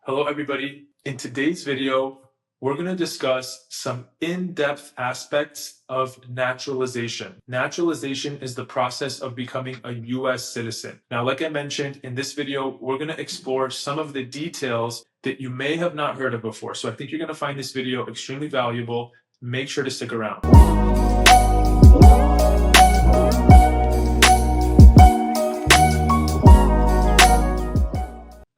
Hello, everybody. In today's video, we're going to discuss some in-depth aspects of naturalization. Naturalization is the process of becoming a U.S. citizen. Now, like I mentioned, in this video, we're going to explore some of the details that you may have not heard of before. So I think you're going to find this video extremely valuable. Make sure to stick around.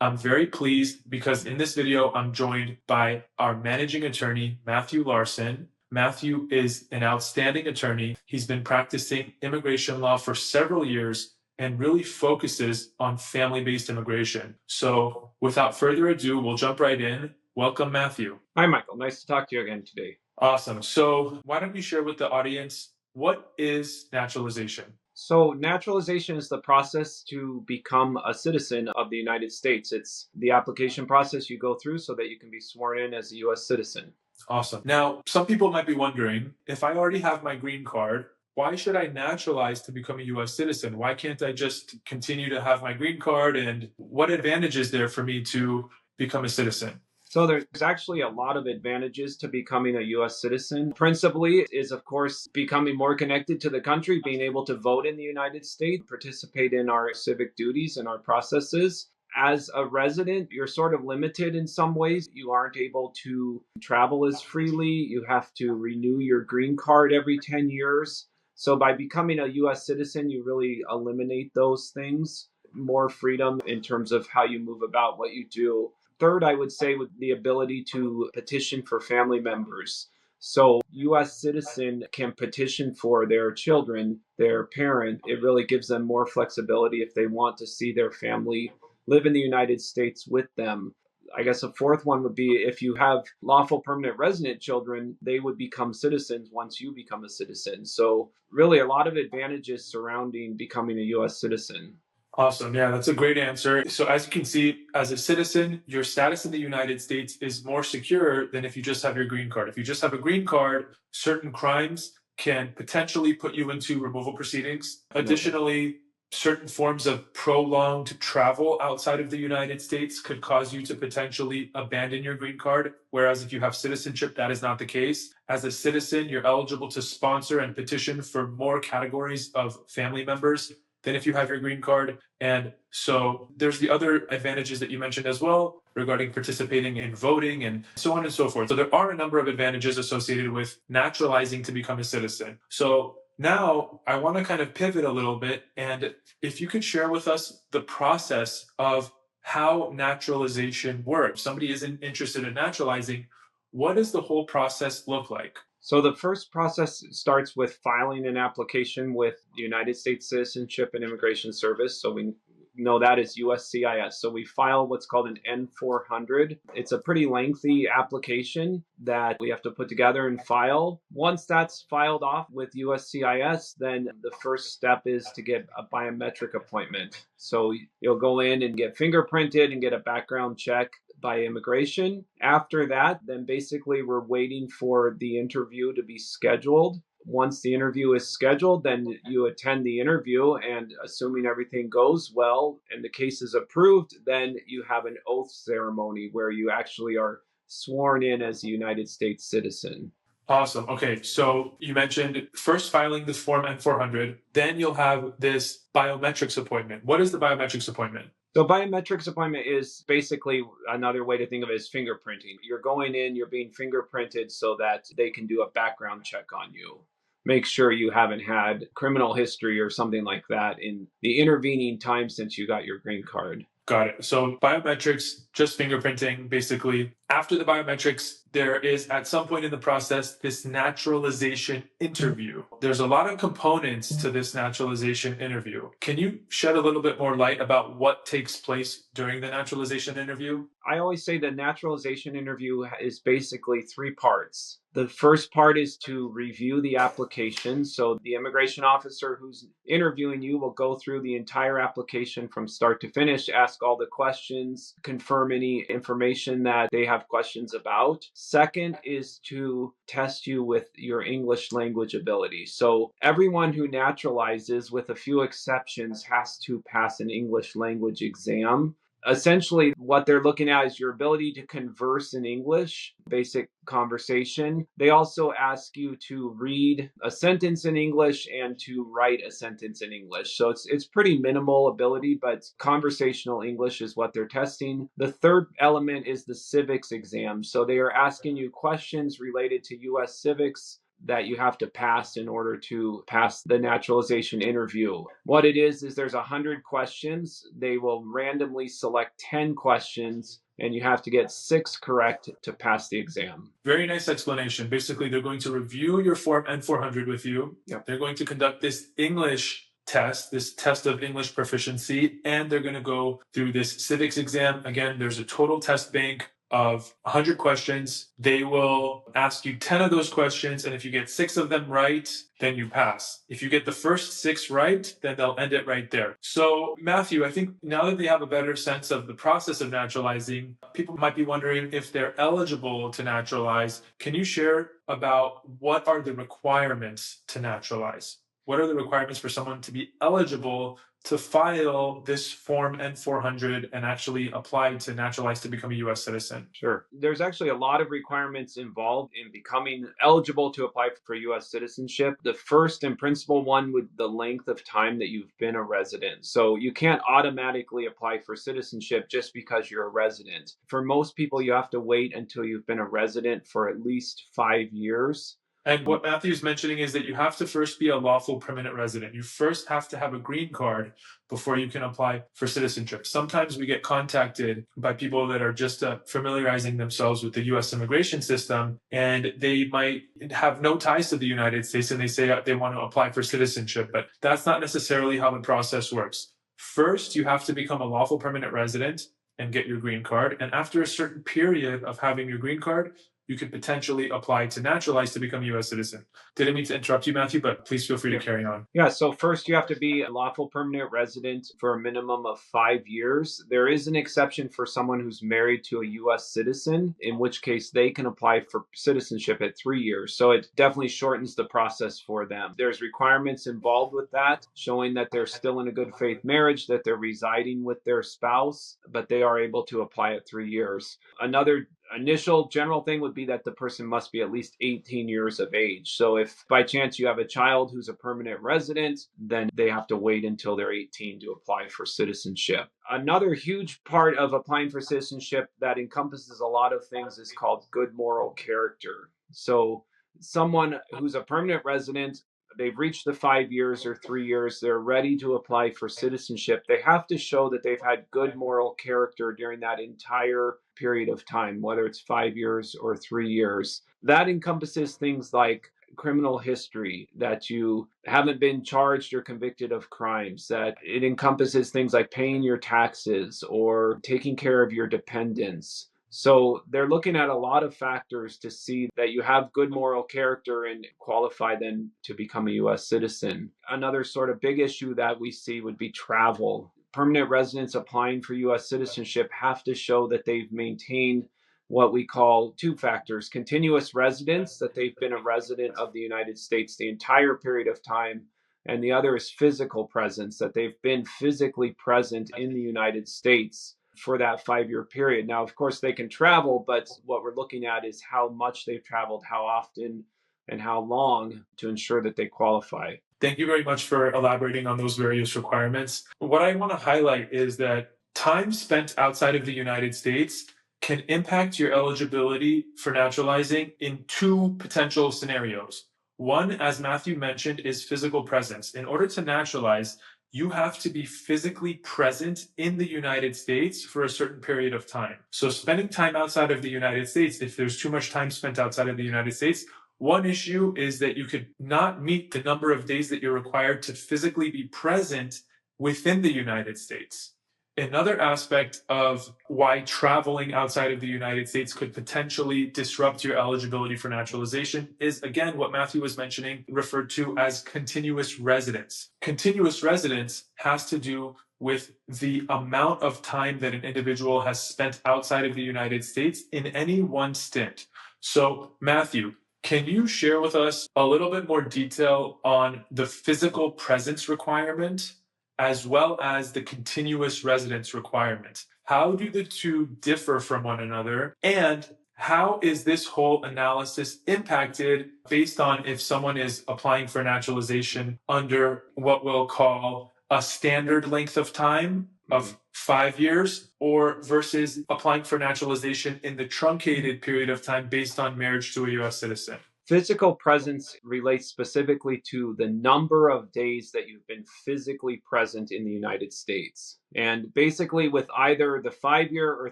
I'm very pleased because in this video, I'm joined by our managing attorney, Matthew Larsen. Matthew is an outstanding attorney. He's been practicing immigration law for several years and really focuses on family-based immigration. So without further ado, we'll jump right in. Welcome, Matthew. Hi, Michael. Nice to talk to you again today. Awesome. So why don't you share with the audience, what is naturalization? So naturalization is the process to become a citizen of the United States. It's the application process you go through so that you can be sworn in as a U.S. citizen. Awesome. Now, some people might be wondering, if I already have my green card, why should I naturalize to become a U.S. citizen? Why can't I just continue to have my green card? And what advantage is there for me to become a citizen? So there's actually a lot of advantages to becoming a U.S. citizen. Principally is, of course, becoming more connected to the country, being able to vote in the United States, participate in our civic duties and our processes. As a resident, you're sort of limited in some ways. You aren't able to travel as freely. You have to renew your green card every 10 years. So by becoming a U.S. citizen, you really eliminate those things. More freedom in terms of how you move about, what you do. Third, I would say with the ability to petition for family members. So U.S. citizen can petition for their children, their parent. It really gives them more flexibility if they want to see their family live in the United States with them. I guess a fourth one would be if you have lawful permanent resident children, they would become citizens once you become a citizen. So really a lot of advantages surrounding becoming a U.S. citizen. Awesome. Yeah, that's a great answer. So as you can see, as a citizen, your status in the United States is more secure than if you just have your green card. If you just have a green card, certain crimes can potentially put you into removal proceedings. Additionally, certain forms of prolonged travel outside of the United States could cause you to potentially abandon your green card. Whereas if you have citizenship, that is not the case. As a citizen, you're eligible to sponsor and petition for more categories of family members than if you have your green card. And so there's the other advantages that you mentioned as well regarding participating in voting and so on and so forth. So there are a number of advantages associated with naturalizing to become a citizen. So now I want to kind of pivot a little bit, and if you could share with us the process of how naturalization works. Somebody isn't interested in naturalizing. What does the whole process look like? So the first process starts with filing an application with the United States Citizenship and Immigration Service. So we know that is USCIS. So we file what's called an N-400. It's a pretty lengthy application that we have to put together and file. Once that's filed off with USCIS, then the first step is to get a biometric appointment. So you'll go in and get fingerprinted and get a background check by immigration. After that, then basically we're waiting for the interview to be scheduled. Once the interview is scheduled, then you attend the interview, and assuming everything goes well and the case is approved, then you have an oath ceremony where you actually are sworn in as a United States citizen. Awesome. Okay, so you mentioned first filing this Form N-400, then you'll have this biometrics appointment. What is the biometrics appointment? So biometrics appointment is basically another way to think of it as fingerprinting. You're going in, you're being fingerprinted so that they can do a background check on you. Make sure you haven't had criminal history or something like that in the intervening time since you got your green card. Got it. So biometrics, just fingerprinting, basically. After the biometrics, there is at some point in the process this naturalization interview. There's a lot of components to this naturalization interview. Can you shed a little bit more light about what takes place during the naturalization interview? I always say the naturalization interview is basically three parts. The first part is to review the application. So the immigration officer who's interviewing you will go through the entire application from start to finish, ask all the questions, confirm any information that they have questions about. Second is to test you with your English language ability. So everyone who naturalizes, with a few exceptions, has to pass an English language exam. Essentially, what they're looking at is your ability to converse in English, basic conversation. They also ask you to read a sentence in English and to write a sentence in English. So it's pretty minimal ability, but conversational English is what they're testing. The third element is the civics exam. So they are asking you questions related to US civics that you have to pass in order to pass the naturalization interview. What it is there's 100 questions. They will randomly select 10 questions and you have to get 6 correct to pass the exam. Very nice explanation. Basically, they're going to review your Form N400 with you. Yep. They're going to conduct this English test, this test of English proficiency, and they're going to go through this civics exam. Again, there's a total test bank of 100 questions. They will ask you 10 of those questions, and if you get 6 of them right, then you pass. If you get the first 6 right, then they'll end it right there. So, Matthew, I think now that they have a better sense of the process of naturalizing, people might be wondering if they're eligible to naturalize. Can you share about what are the requirements to naturalize? What are the requirements for someone to be eligible to file this Form N400 and actually apply to naturalize to become a US citizen? Sure. There's actually a lot of requirements involved in becoming eligible to apply for US citizenship. The first and principal one would the length of time that you've been a resident. So you can't automatically apply for citizenship just because you're a resident. For most people, you have to wait until you've been a resident for at least 5 years. And what Matthew's mentioning is that you have to first be a lawful permanent resident. You first have to have a green card before you can apply for citizenship. Sometimes we get contacted by people that are just familiarizing themselves with the US immigration system, and they might have no ties to the United States and they say they want to apply for citizenship, but that's not necessarily how the process works. First, you have to become a lawful permanent resident and get your green card. And after a certain period of having your green card, you could potentially apply to naturalize to become a US citizen. Didn't mean to interrupt you, Matthew, but please feel free to carry on. Yeah, so first you have to be a lawful permanent resident for a minimum of 5 years. There is an exception for someone who's married to a US citizen, in which case they can apply for citizenship at 3 years. So it definitely shortens the process for them. There's requirements involved with that, showing that they're still in a good faith marriage, that they're residing with their spouse, but they are able to apply at 3 years. Another initial general thing would be that the person must be at least 18 years of age. So if by chance you have a child who's a permanent resident, then they have to wait until they're 18 to apply for citizenship. Another huge part of applying for citizenship that encompasses a lot of things is called good moral character. So someone who's a permanent resident, they've reached the 5 years or 3 years, they're ready to apply for citizenship. They have to show that they've had good moral character during that entire period of time, whether it's 5 years or 3 years. That encompasses things like criminal history, that you haven't been charged or convicted of crimes, that it encompasses things like paying your taxes or taking care of your dependents. So they're looking at a lot of factors to see that you have good moral character and qualify then to become a US citizen. Another sort of big issue that we see would be travel. Permanent residents applying for US citizenship have to show that they've maintained what we call 2 factors: continuous residence, that they've been a resident of the United States the entire period of time, and the other is physical presence, that they've been physically present in the United States for that 5-year period. Now, of course, they can travel, but what we're looking at is how much they've traveled, how often, and how long to ensure that they qualify. Thank you very much for elaborating on those various requirements. What I want to highlight is that time spent outside of the United States can impact your eligibility for naturalizing in 2 potential scenarios. One, as Matthew mentioned, is physical presence. In order to naturalize, you have to be physically present in the United States for a certain period of time. So spending time outside of the United States, if there's too much time spent outside of the United States, one issue is that you could not meet the number of days that you're required to physically be present within the United States. Another aspect of why traveling outside of the United States could potentially disrupt your eligibility for naturalization is, again, what Matthew was mentioning, referred to as continuous residence. Continuous residence has to do with the amount of time that an individual has spent outside of the United States in any one stint. So, Matthew, can you share with us a little bit more detail on the physical presence requirement as well as the continuous residence requirement? How do the two differ from one another? And how is this whole analysis impacted based on if someone is applying for naturalization under what we'll call a standard length of time of 5 years, or versus applying for naturalization in the truncated period of time based on marriage to a US citizen? Physical presence relates specifically to the number of days that you've been physically present in the United States. And basically, with either the 5 year or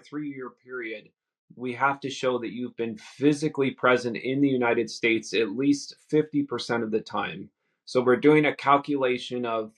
3 year period, we have to show that you've been physically present in the United States at least 50% of the time. So we're doing a calculation of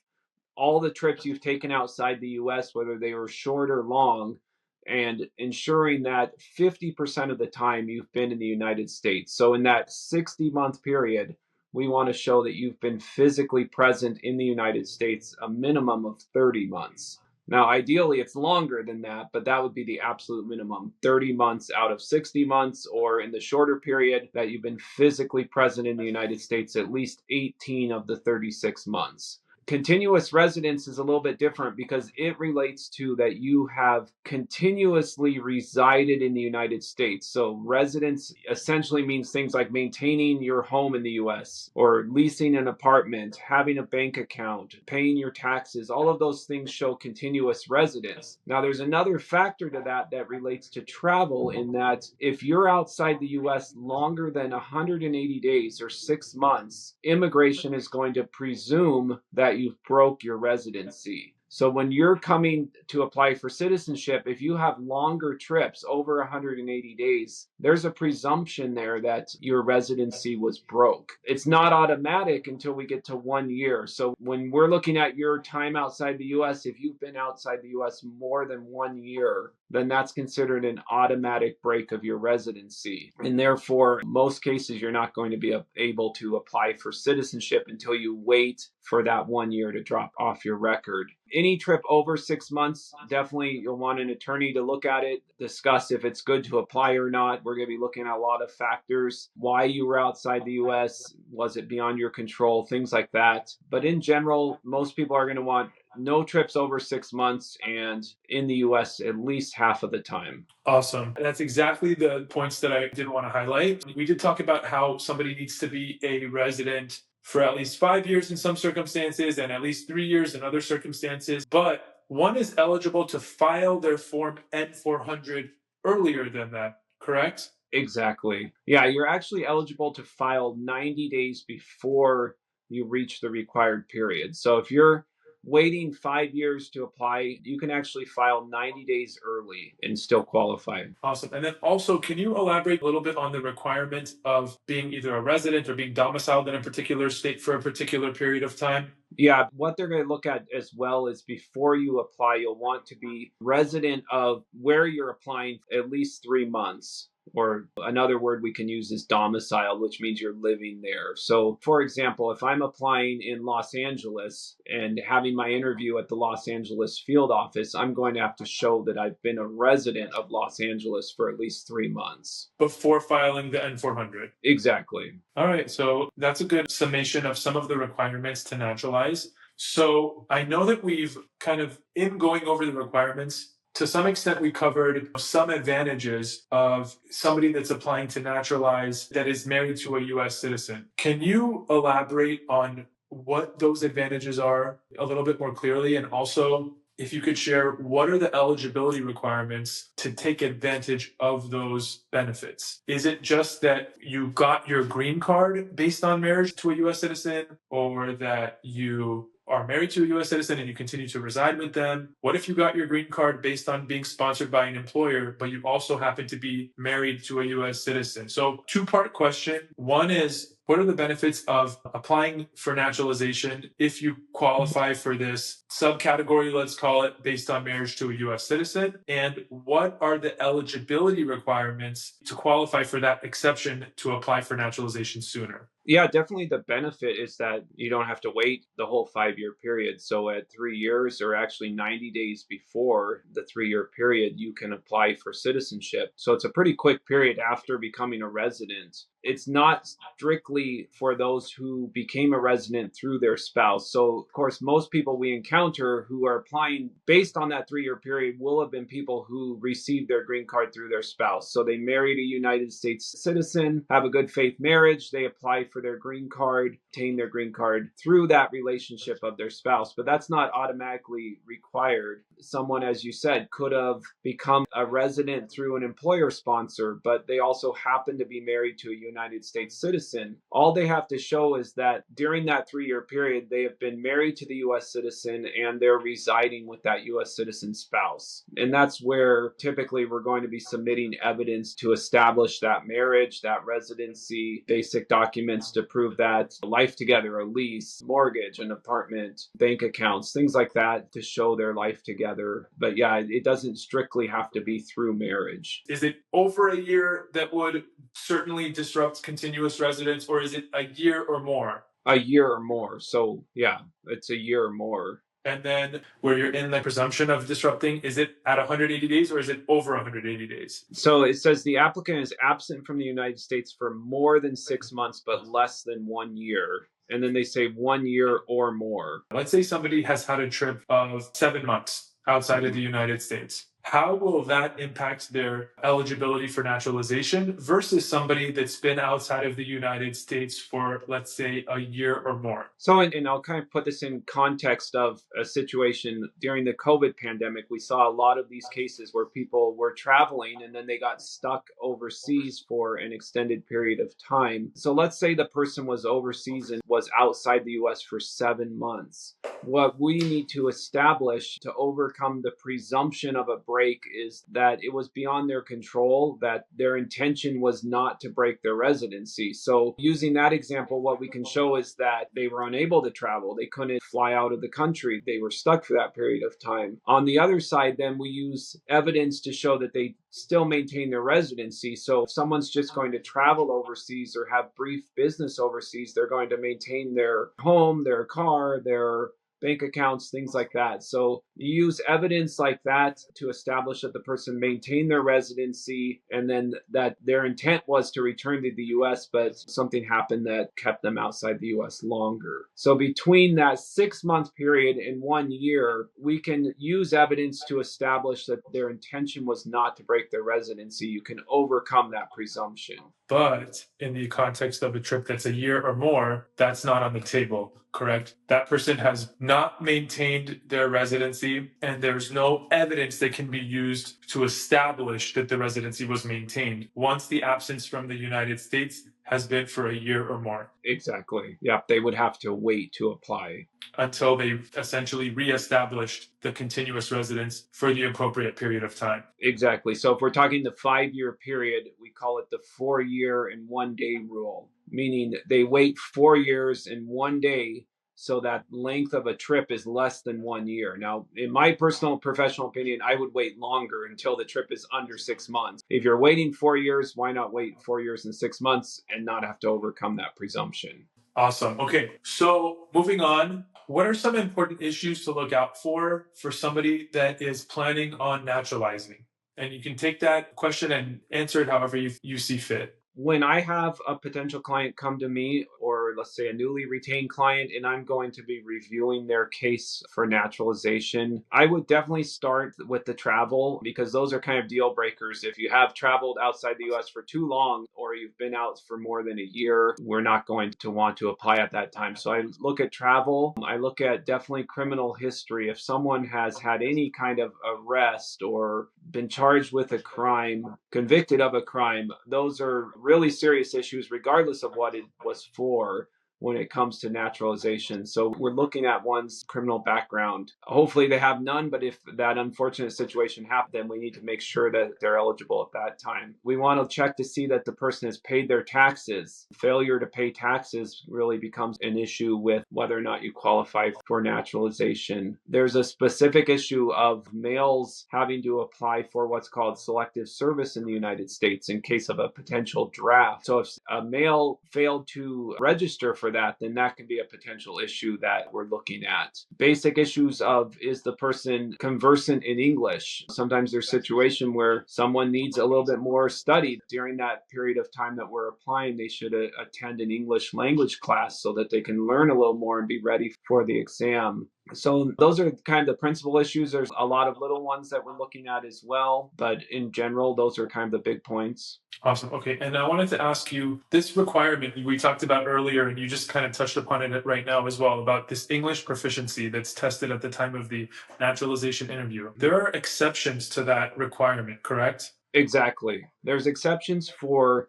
all the trips you've taken outside the US, whether they were short or long, and ensuring that 50% of the time you've been in the United States. So, in that 60-month period, we want to show that you've been physically present in the United States a minimum of 30 months. Now, ideally, it's longer than that, but that would be the absolute minimum 30 months out of 60 months, or in the shorter period, that you've been physically present in the United States at least 18 of the 36 months. Continuous residence is a little bit different because it relates to that you have continuously resided in the United States. So residence essentially means things like maintaining your home in the US or leasing an apartment, having a bank account, paying your taxes. All of those things show continuous residence. Now, there's another factor to that that relates to travel, in that if you're outside the US longer than 180 days or 6 months, immigration is going to presume that you've broke your residency. So when you're coming to apply for citizenship, if you have longer trips over 180 days, there's a presumption there that your residency was broke. It's not automatic until we get to 1 year. So when we're looking at your time outside the US, if you've been outside the US more than 1 year, then that's considered an automatic break of your residency. And therefore, most cases, you're not going to be able to apply for citizenship until you wait for that 1 year to drop off your record. Any trip over 6 months, definitely you'll want an attorney to look at it, discuss if it's good to apply or not. We're going to be looking at a lot of factors: why you were outside the US, was it beyond your control, things like that. But in general, most people are going to want no trips over 6 months, and in the US at least half of the time. Awesome. That's exactly the points that I did want to highlight. We did talk about how somebody needs to be a resident for at least 5 years in some circumstances and at least 3 years in other circumstances, but one is eligible to file their Form N-400 earlier than that, correct? Exactly. Yeah, you're actually eligible to file 90 days before you reach the required period. So if you're waiting 5 years to apply, you can actually file 90 days early and still qualify. Awesome. And then also, can you elaborate a little bit on the requirement of being either a resident or being domiciled in a particular state for a particular period of time? Yeah, what they're going to look at as well is, before you apply, you'll want to be resident of where you're applying at least 3 months. Or another word we can use is domiciled, which means you're living there. So, for example, if I'm applying in Los Angeles and having my interview at the Los Angeles field office, I'm going to have to show that I've been a resident of Los Angeles for at least 3 months. Before filing the N-400. Exactly. All right, so that's a good summation of some of the requirements to naturalize. So I know that we've kind of, in going over the requirements, to some extent, we covered some advantages of somebody that's applying to naturalize that is married to a US citizen. Can you elaborate on what those advantages are a little bit more clearly? And also, if you could share, what are the eligibility requirements to take advantage of those benefits? Is it just that you got your green card based on marriage to a US citizen, or that you are married to a US citizen and you continue to reside with them? What if you got your green card based on being sponsored by an employer, but you also happen to be married to a US citizen? So, two-part question. One is, what are the benefits of applying for naturalization if you qualify for this subcategory, let's call it, based on marriage to a US citizen? And what are the eligibility requirements to qualify for that exception to apply for naturalization sooner? Yeah, definitely the benefit is that you don't have to wait the whole 5-year period. So at 3 years, or actually 90 days before the 3-year period, you can apply for citizenship. So it's a pretty quick period after becoming a resident. It's not strictly for those who became a resident through their spouse. So, of course, most people we encounter who are applying based on that 3-year period will have been people who received their green card through their spouse. So they married a United States citizen, have a good faith marriage, they apply for their green card, obtain their green card through that relationship of their spouse. But that's not automatically required. Someone, as you said, could have become a resident through an employer sponsor, but they also happen to be married to a United States citizen. All they have to show is that during that 3-year period, they have been married to the US citizen and they're residing with that US citizen spouse. And that's where typically we're going to be submitting evidence to establish that marriage, that residency, basic documents to prove that life together, a lease, mortgage, an apartment, bank accounts, things like that to show their life together. But yeah, it doesn't strictly have to be through marriage. Is it over a year that would certainly disrupt continuous residence, or is it a year or more? A year or more. So yeah, it's a year or more. And then where you're in the presumption of disrupting, is it at 180 days or is it over 180 days? So it says the applicant is absent from the United States for more than 6 months, but less than 1 year. And then they say 1 year or more. Let's say somebody has had a trip of 7 months outside of the United States. How will that impact their eligibility for naturalization versus somebody that's been outside of the United States for, let's say, a year or more? So, and I'll kind of put this in context of a situation during the COVID pandemic. We saw a lot of these cases where people were traveling and then they got stuck overseas for an extended period of time. So let's say the person was overseas and was outside the US for 7 months. What we need to establish to overcome the presumption of a break is that it was beyond their control, that their intention was not to break their residency. So using that example, what we can show is that they were unable to travel. They couldn't fly out of the country. They were stuck for that period of time. On the other side, then we use evidence to show that they still maintain their residency. So if someone's just going to travel overseas or have brief business overseas, they're going to maintain their home, their car, their bank accounts, things like that. So you use evidence like that to establish that the person maintained their residency and then that their intent was to return to the US, but something happened that kept them outside the US longer. So between that 6-month period and 1 year, we can use evidence to establish that their intention was not to break their residency. You can overcome that presumption. But in the context of a trip that's a year or more, that's not on the table, correct? That person has not maintained their residency, and there's no evidence that can be used to establish that the residency was maintained once the absence from the United States has been for a year or more. Exactly. Yep. They would have to wait to apply Until they essentially reestablished the continuous residence for the appropriate period of time. Exactly. So if we're talking the 5-year period, we call it the 4-year and 1 day rule, meaning they wait 4 years and 1 day. So that length of a trip is less than 1 year. Now, in my personal professional opinion, I would wait longer until the trip is under 6 months. If you're waiting 4 years, why not wait 4 years and 6 months and not have to overcome that presumption? Awesome. Okay. So moving on, what are some important issues to look out for somebody that is planning on naturalizing? And you can take that question and answer it however you see fit. When I have a potential client come to me, or let's say a newly retained client, and I'm going to be reviewing their case for naturalization, I would definitely start with the travel because those are kind of deal breakers. If you have traveled outside the US for too long, or you've been out for more than a year, we're not going to want to apply at that time. So I look at travel. I look at definitely criminal history. If someone has had any kind of arrest or been charged with a crime, convicted of a crime, those are really serious issues, regardless of what it was for. when it comes to naturalization. So we're looking at one's criminal background. Hopefully they have none, but if that unfortunate situation happens, then we need to make sure that they're eligible at that time. We want to check to see that the person has paid their taxes. Failure to pay taxes really becomes an issue with whether or not you qualify for naturalization. There's a specific issue of males having to apply for what's called selective service in the United States in case of a potential draft. So if a male failed to register for that, then that can be a potential issue that we're looking at. Basic issues of, is the person conversant in English? Sometimes there's a situation where someone needs a little bit more study. During that period of time that we're applying, they should attend an English language class so that they can learn a little more and be ready for the exam. So those are kind of the principal issues. There's a lot of little ones that we're looking at as well, but in general, those are kind of the big points. Awesome. Okay. And I wanted to ask you this requirement we talked about earlier, and you just kind of touched upon it right now as well, about this English proficiency that's tested at the time of the naturalization interview. There are exceptions to that requirement, correct? Exactly. There's exceptions for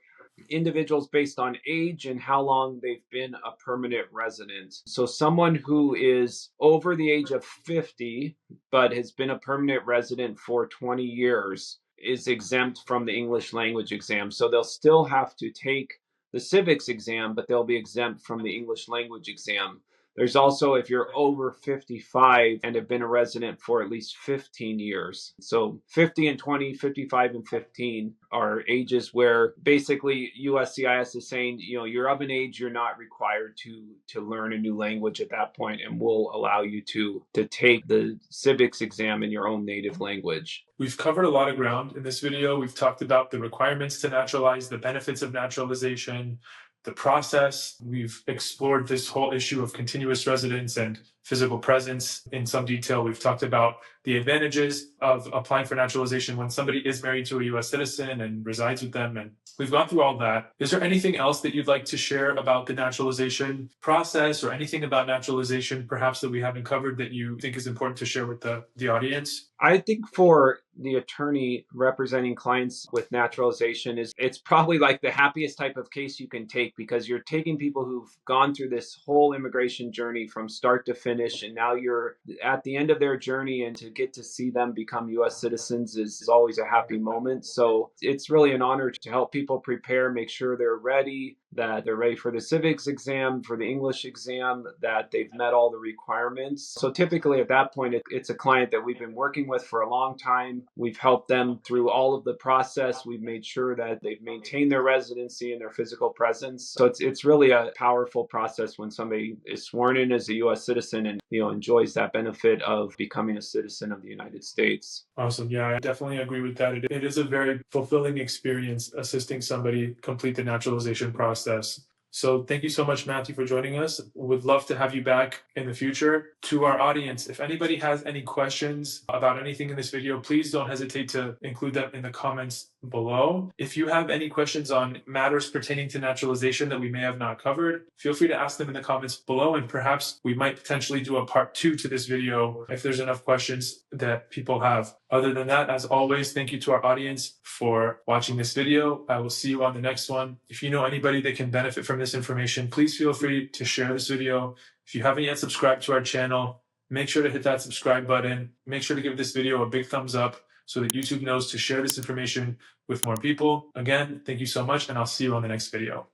individuals based on age and how long they've been a permanent resident. So someone who is over the age of 50 but has been a permanent resident for 20 years is exempt from the English language exam. So they'll still have to take the civics exam, but they'll be exempt from the English language exam. There's also, if you're over 55 and have been a resident for at least 15 years. So 50 and 20, 55 and 15 are ages where basically USCIS is saying, you're of an age, you're not required to learn a new language at that point, and we'll allow you to take the civics exam in your own native language. We've covered a lot of ground in this video. We've talked about the requirements to naturalize, the benefits of naturalization, the process. We've explored this whole issue of continuous residence and physical presence in some detail. We've talked about the advantages of applying for naturalization when somebody is married to a U.S. citizen and resides with them. And we've gone through all that. Is there anything else that you'd like to share about the naturalization process, or anything about naturalization perhaps that we haven't covered that you think is important to share with the audience? I think for the attorney representing clients with naturalization, it's probably like the happiest type of case you can take, because you're taking people who've gone through this whole immigration journey from start to finish, and now you're at the end of their journey, and to get to see them become U.S. citizens is always a happy moment. So it's really an honor to help people prepare, make sure they're ready, that they're ready for the civics exam, for the English exam, that they've met all the requirements. So typically at that point, it's a client that we've been working with for a long time. We've helped them through all of the process. We've made sure that they've maintained their residency and their physical presence. So it's really a powerful process when somebody is sworn in as a U.S. citizen and enjoys that benefit of becoming a citizen of the United States. Awesome. Yeah, I definitely agree with that. It is a very fulfilling experience assisting somebody complete the naturalization process. So thank you so much, Matthew, for joining us. Would love to have you back in the future. To our audience, if anybody has any questions about anything in this video, please don't hesitate to include them in the comments below. If you have any questions on matters pertaining to naturalization that we may have not covered, feel free to ask them in the comments below, and perhaps we might potentially do a part 2 to this video if there's enough questions that people have. Other than that, as always, thank you to our audience for watching this video. I will see you on the next one. If you know anybody that can benefit from this information, please feel free to share this video. If you haven't yet subscribed to our channel, make sure to hit that subscribe button. Make sure to give this video a big thumbs up so that YouTube knows to share this information with more people. Again, thank you so much, and I'll see you on the next video.